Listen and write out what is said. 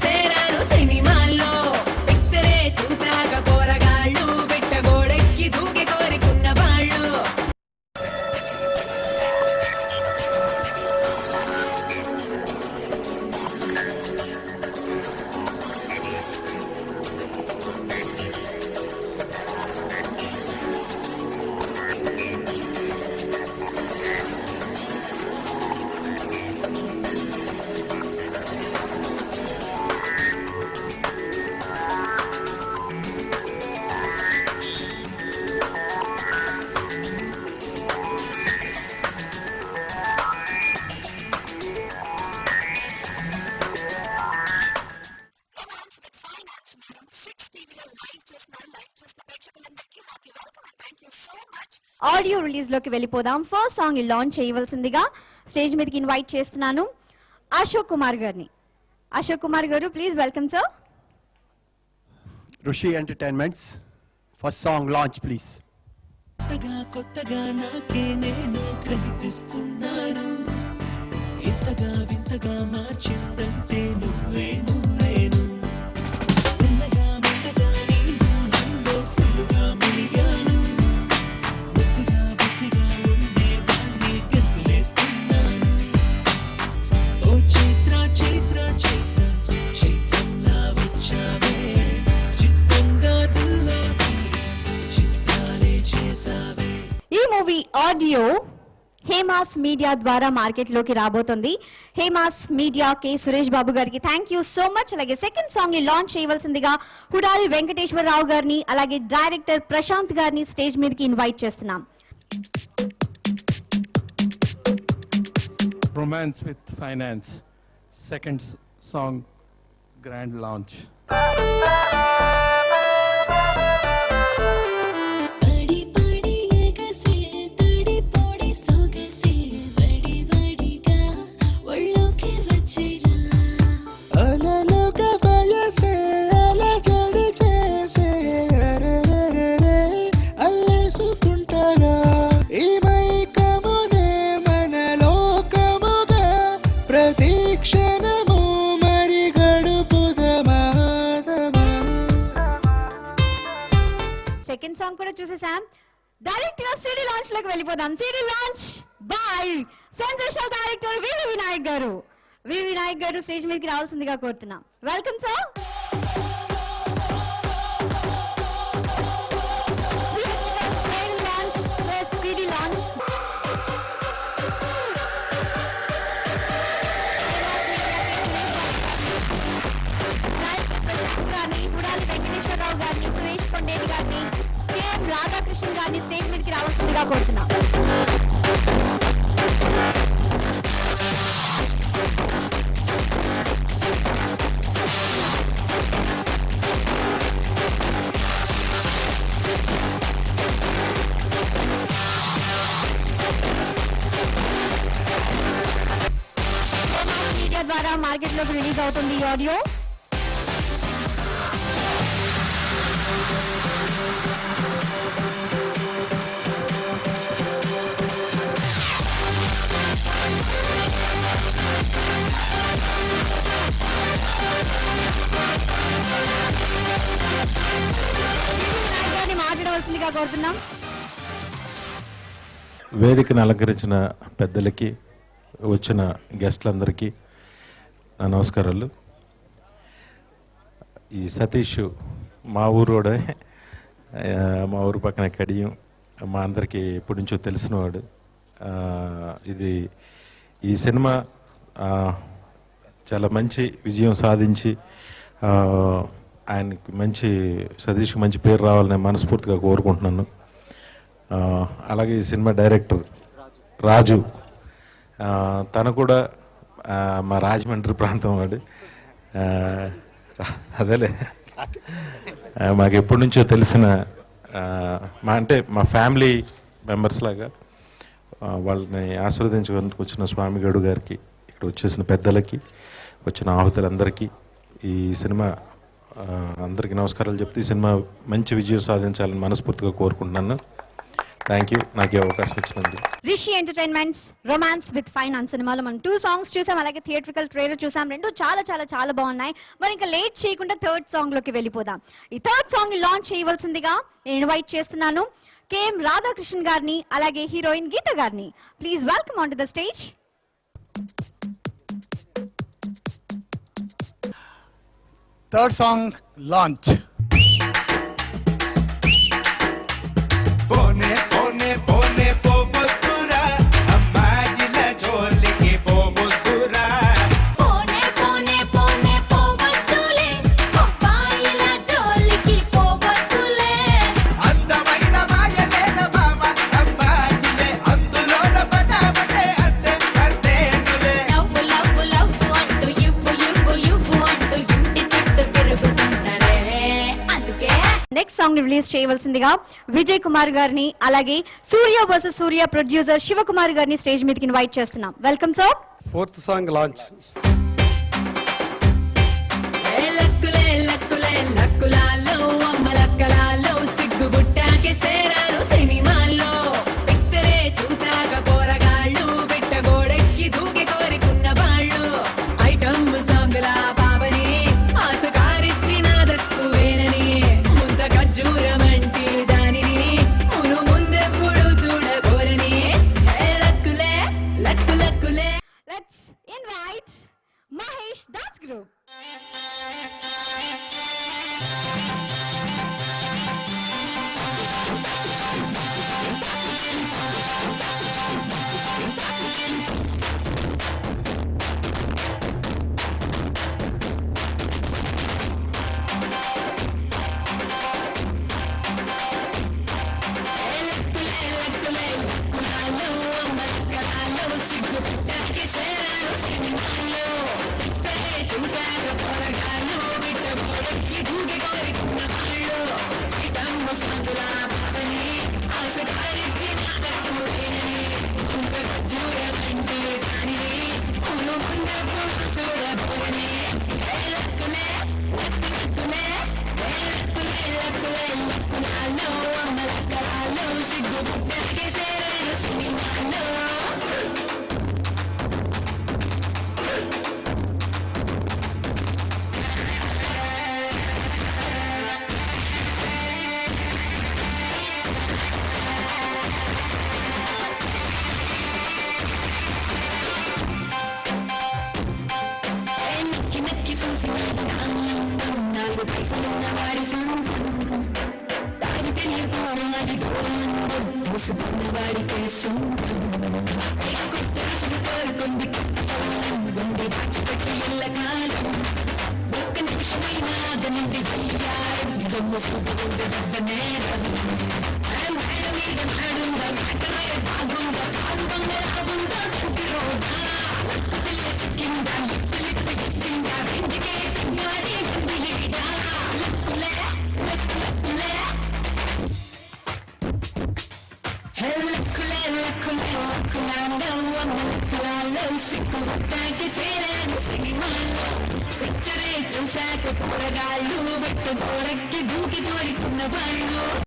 సేరాను సినిమాల్లో పిక్చరే చూసాక పోరగాళ్ళు పెట్టగోడెక్కి దూకి కోరికున్న వాళ్ళు ఆడియో రిలీజ్ లోకి వెళ్ళిపోదాం. ఫస్ట్ సాంగ్ లాంచ్ చేయవలసిందిగా స్టేజ్ మీదకి ఇన్వైట్ చేస్తున్నాను అశోక్ కుమార్ గారిని. అశోక్ కుమార్ గారు, ప్లీజ్ వెల్కమ్ సార్. ఋషి entertainments first song launch please. కొత్తగా నాకే నేను కనిపిస్తున్నాను, ఇంతగా వింతగా మార్చిందంటే నువ్వే నువ్వేను. మెల్లగా మెల్లగా నీ ఊహల్లో ఫుల్లుగా మునిగాను, ముద్దుగా బుద్ధిగా ఉండేవాణ్ణి గంతులేస్తున్నాను. ఓ చైత్ర చైత్ర చైత్ర చైత్రంలా వచ్చావే, చిత్రంగా దిల్లో చిత్రాలే చేసావే. ఈ మూవీ ఆడియో హేమాస్ మీడియా ద్వారా మార్కెట్ లోకి రాబోతుంది. హేమాస్ మీడియా కే సురేష్ బాబు గారికి థ్యాంక్ యూ సో మచ్. అలాగే సెకండ్ సాంగ్ ని లాంచ్ చేయవలసిందిగా హుడారి వెంకటేశ్వరరావు గారిని అలాగే డైరెక్టర్ ప్రశాంత్ గారిని స్టేజ్ మీదకి ఇన్వైట్ చేస్తున్నాం. Romance with Finance, second song, grand launch. పడి పడి ఎగసే తడి పొడి సొగసే వడి వడిగా ఒళ్ళోకి వచ్చేరా, అలలుగా వయసే అలజడి చేసే అరెరెరెరె అల్లేసుకుంటారా. ఈ మైకమునే మన లోకముగా ప్రతి క్షణము మరి గడుపుదమా. సెకండ్ సాంగ్ కూడా చూసేసాం. డైరెక్ట్ గా సిడీ లాంచ్ లోకి వెళ్ళిపోదాం. CD launch by sensational director VV Vinayak garu. VV Vinayak garu stage మీదకి రావాల్సిందిగా కోరుతున్నాం. Welcome sir. CD launch Prashanth గారిని, హుడాలి వెంకటేశ్వరరావు గారిని, సురేష్ కొండేటి గారిని, కేఎం రాధాకృష్ణ గారిని స్టేజ్ మీదకి రావాల్సిందిగా కోరుతున్నాం. మీడియా ద్వారా మార్కెట్ లోకి రిలీజ్ అవుతుంది ఈ ఆడియో. మాట్లాడవలసిందిగా కోరుతున్నాం. వేదికను అలంకరించిన పెద్దలకి, వచ్చిన గెస్ట్లందరికీ నా నమస్కారాలు. ఈ సతీష్ మా ఊరోడే, మా ఊరు పక్కన కడియం, మా అందరికీ ఎప్పటి నుంచో తెలిసినవాడు. ఇది ఈ సినిమా చాలా మంచి విజయం సాధించి ఆయనకి మంచి సతీష్కి మంచి పేరు రావాలని మనస్ఫూర్తిగా కోరుకుంటున్నాను. అలాగే ఈ సినిమా డైరెక్టర్ రాజు, తను కూడా మా రాజమండ్రి ప్రాంతం వాడు. అదేలే మాకు ఎప్పటి నుంచో తెలిసిన మా ఫ్యామిలీ మెంబర్స్ లాగా. వాళ్ళని ఆశీర్వదించడానికి వచ్చిన స్వామి గడు గారికి, ఇక్కడ వచ్చేసిన పెద్దలకి, వచ్చిన ఆహుతులందరికీ ఈ సినిమా అందరికీ నమస్కారాలు చెప్తే ఈ సినిమా మంచి విజయం సాధించాలని మనస్ఫూర్తిగా కోరుకుంటున్నాను. థ్యాంక్ యూ నాకు ఈ అవకాశం ఇచ్చినందుకు. Rishi entertainments romance with finance సినిమాలో మనం 2 సాంగ్స్ చూసాం, అలాగే థియేట్రికల్ ట్రైలర్ చూసాం. రెండు చాలా చాలా చాలా బాగున్నాయి. మరి ఇంకా లేట్ చేయకుండా థర్డ్ సాంగ్ లోకి వెళ్ళిపోదాం. ఈ థర్డ్ సాంగ్ ని లాంచ్ చేయవలసిందిగా నేను ఇన్వైట్ చేస్తున్నాను కేఎం రాధాకృష్ణన్ గారిని, అలాగే హీరోయిన్ గీత గారిని. Please welcome on to the stage. Third song launch. పోనే పోనే పోనే పోబొద్దురా అమ్మాయిల జోలికి పోబొద్దురా పోనే పోనే పోనే పోవద్దులే అబ్బాయిల జోలికి పోవద్దులే అందమైన మాయలేన బావ అమ్మాయిలే అందులోన పటాపటే అంతే అంతేనులే లవ్వు లవ్వు లవ్వు అంటూ ఇవ్వు ఇవ్వు ఇవ్వు అంటూ ఇంటి చుట్టూ తిరుగుతుంటాడే అందుకే నెక్స్ట్ సాంగ్ ని రిలీజ్ చేయవలసిందిగా విజయ్ కుమార్ గారిని, అలాగే సూర్య వర్సెస్ సూర్య ప్రొడ్యూసర్ శివకుమార్ గారిని స్టేజ్ మీదకి ఇన్వైట్ చేస్తున్నాం. Welcome sir. Fourth song launch. లక్కులే లక్కులే లక్కులాల్లో అమ్మ లక్కలాల్లో సిగ్గు బుట్టాకే సేరారు సినిమాల్లో పిక్చరే చూసాక పోరగాళ్ళు బిట్ట గోడెక్కి దూకి కోరికున్న వాళ్ళు ఐటమ్ సాంగుల పాపని ఆశ కారిచ్చిన దక్కువేనని ముంత ఖర్జూరమంటి దానిని మును ముందెప్పుడు చూడకోరని లక్కులే లక్కు లక్కులే. Let's invite Mahesh dance group. చూసాక కూరగాళ్ళు బట్ట గోడెక్కి దూకి తోడుకున్న వాళ్ళు